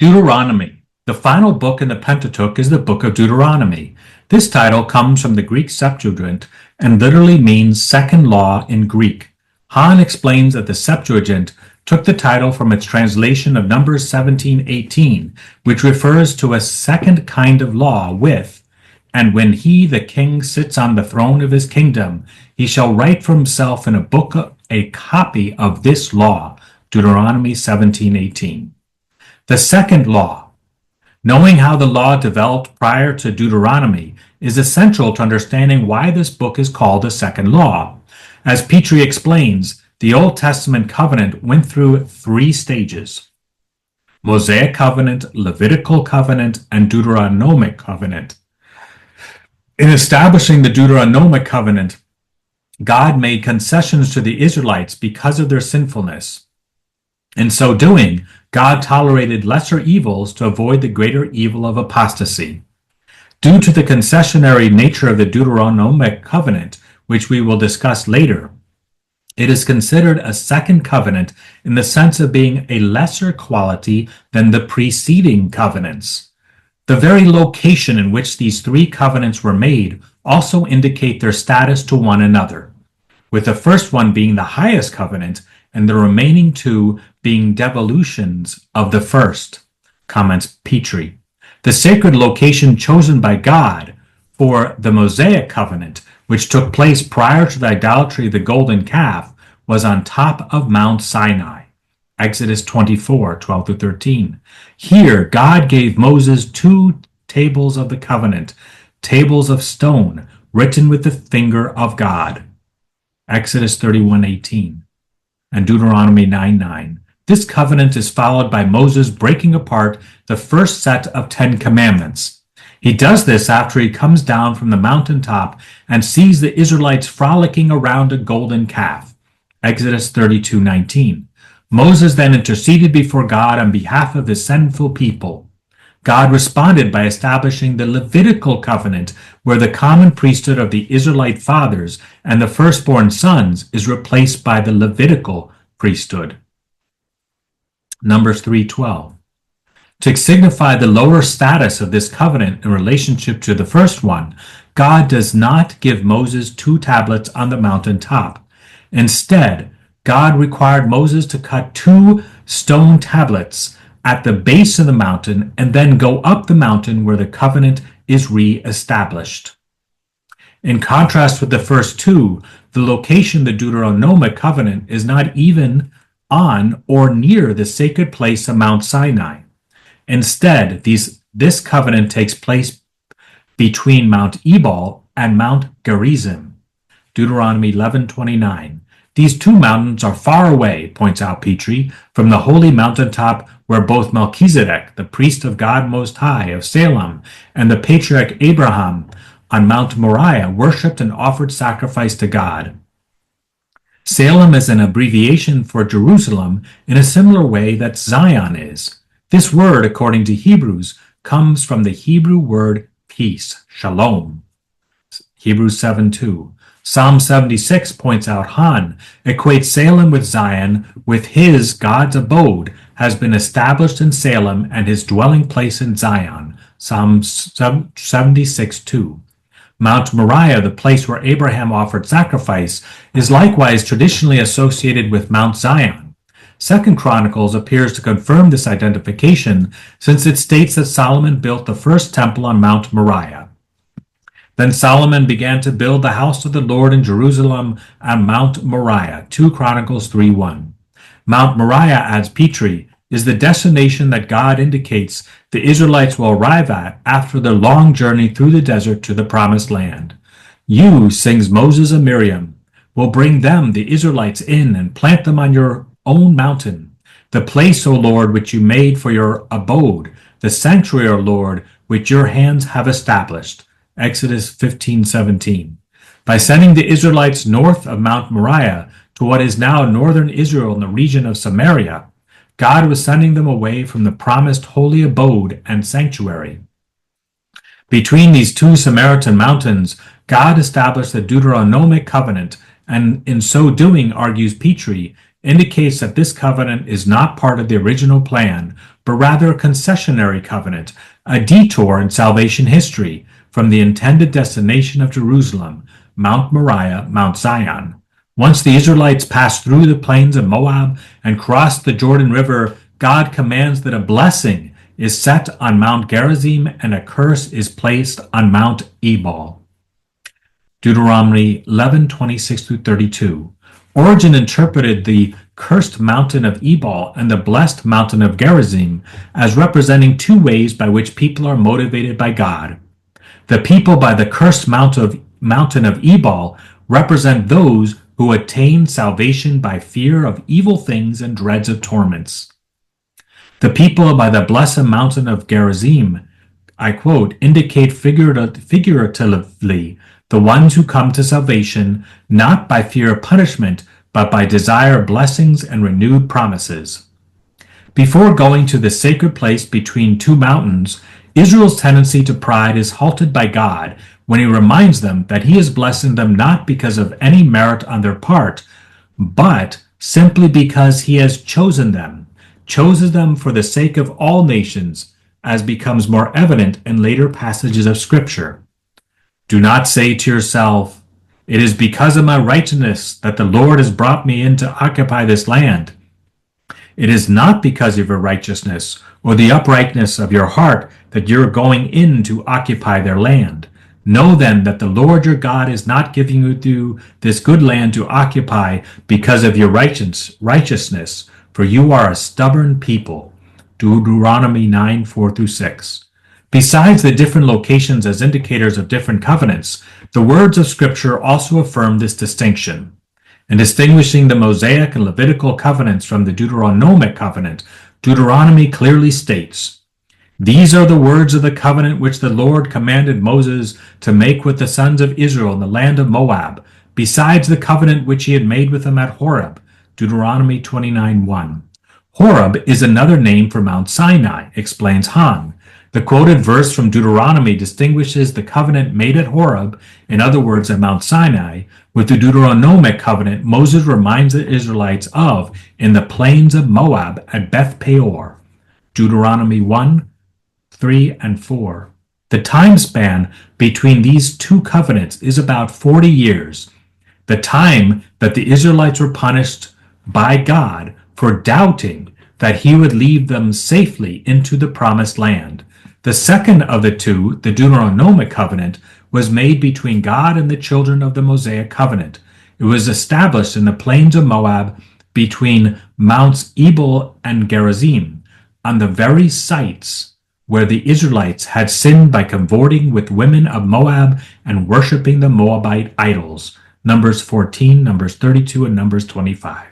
Deuteronomy. The final book in the Pentateuch is the book of Deuteronomy. This title comes from the Greek Septuagint and literally means second law in Greek. Hahn explains that the Septuagint took the title from its translation of Numbers 17:18, which refers to a second kind of law with, "And when he, the king, sits on the throne of his kingdom, he shall write for himself in a book a copy of this law." Deuteronomy 17:18. The second law. Knowing how the law developed prior to Deuteronomy is essential to understanding why this book is called the second law. As Pitre explains, the Old Testament covenant went through three stages: Mosaic Covenant, Levitical Covenant, and Deuteronomic Covenant. In establishing the Deuteronomic Covenant, God made concessions to the Israelites because of their sinfulness. In so doing, God tolerated lesser evils to avoid the greater evil of apostasy. Due to the concessionary nature of the Deuteronomic Covenant, which we will discuss later, it is considered a second covenant in the sense of being a lesser quality than the preceding covenants. The very location in which these three covenants were made also indicate their status to one another, with the first one being the highest covenant and the remaining two being devolutions of the first, comments Pitre. The sacred location chosen by God for the Mosaic Covenant, which took place prior to the idolatry of the golden calf, was on top of Mount Sinai. Exodus 24:12-13. Here, God gave Moses two tables of the covenant, tables of stone, written with the finger of God. Exodus 31:18. And Deuteronomy 9:9. This covenant is followed by Moses breaking apart the first set of 10 commandments. He does this after he comes down from the mountaintop and sees the Israelites frolicking around a golden calf. Exodus 32:19. Moses then interceded before God on behalf of his sinful people. God responded by establishing the Levitical Covenant, where the common priesthood of the Israelite fathers and the firstborn sons is replaced by the Levitical priesthood. Numbers 3:12. To signify the lower status of this covenant in relationship to the first one, God does not give Moses two tablets on the mountaintop. Instead, God required Moses to cut two stone tablets at the base of the mountain and then go up the mountain where the covenant is re-established. In contrast with the first two, the location of the Deuteronomic Covenant is not even on or near the sacred place of Mount Sinai. Instead, this covenant takes place between Mount Ebal and Mount Gerizim. Deuteronomy 11:29. These two mountains are far away, points out Pitre, from the holy mountaintop where both Melchizedek, the priest of God Most High of Salem, and the patriarch Abraham on Mount Moriah worshipped and offered sacrifice to God. Salem is an abbreviation for Jerusalem in a similar way that Zion is. This word, according to Hebrews, comes from the Hebrew word peace, shalom. Hebrews 7:2. Psalm 76, points out Hahn, equates Salem with Zion, with his, God's abode, has been established in Salem and his dwelling place in Zion. Psalm 76:2. Mount Moriah, the place where Abraham offered sacrifice, is likewise traditionally associated with Mount Zion. 2 Chronicles appears to confirm this identification, since it states that Solomon built the first temple on Mount Moriah. Then Solomon began to build the house of the Lord in Jerusalem on Mount Moriah. 2 Chronicles 3:1. Mount Moriah, adds Pitre, is the destination that God indicates the Israelites will arrive at after their long journey through the desert to the promised land. You, sings Moses and Miriam, will bring them, the Israelites, in and plant them on your own mountain, the place, O Lord, which you made for your abode, the sanctuary, O Lord, which your hands have established. Exodus 15:17. By sending the Israelites north of Mount Moriah to what is now northern Israel in the region of Samaria, God was sending them away from the promised holy abode and sanctuary. Between these two Samaritan mountains, God established the Deuteronomic Covenant, and in so doing, argues Pitre, indicates that this covenant is not part of the original plan, but rather a concessionary covenant, a detour in salvation history from the intended destination of Jerusalem, Mount Moriah, Mount Zion. Once the Israelites passed through the plains of Moab and crossed the Jordan River, God commands that a blessing is set on Mount Gerizim and a curse is placed on Mount Ebal. Deuteronomy 11:26-32. Origen interpreted the cursed mountain of Ebal and the blessed mountain of Gerizim as representing two ways by which people are motivated by God. The people by the cursed mountain of Ebal represent those who attain salvation by fear of evil things and dreads of torments. The people by the blessed mountain of Gerizim, I quote, indicate figuratively the ones who come to salvation not by fear of punishment, but by desire of blessings and renewed promises. Before going to the sacred place between two mountains, Israel's tendency to pride is halted by God when he reminds them that he is blessing them not because of any merit on their part, but simply because he has chosen them for the sake of all nations, as becomes more evident in later passages of Scripture. Do not say to yourself, "It is because of my righteousness that the Lord has brought me in to occupy this land." It is not because of your righteousness or the uprightness of your heart that you're going in to occupy their land. Know then that the Lord your God is not giving you this good land to occupy because of your righteousness, for you are a stubborn people. Deuteronomy 9:4-6. Besides the different locations as indicators of different covenants, the words of Scripture also affirm this distinction. In distinguishing the Mosaic and Levitical covenants from the Deuteronomic Covenant, Deuteronomy clearly states, "These are the words of the covenant which the Lord commanded Moses to make with the sons of Israel in the land of Moab, besides the covenant which he had made with them at Horeb." Deuteronomy 29:1. Horeb is another name for Mount Sinai, explains Hahn. The quoted verse from Deuteronomy distinguishes the covenant made at Horeb, in other words at Mount Sinai, with the Deuteronomic covenant Moses reminds the Israelites of in the plains of Moab at Beth Peor. Deuteronomy 1:3-4. The time span between these two covenants is about 40 years, the time that the Israelites were punished by God for doubting that he would lead them safely into the promised land. The second of the two, the Deuteronomic Covenant, was made between God and the children of the Mosaic Covenant. It was established in the plains of Moab between Mounts Ebal and Gerizim, on the very sites where the Israelites had sinned by cavorting with women of Moab and worshiping the Moabite idols. Numbers 14, Numbers 32, and Numbers 25.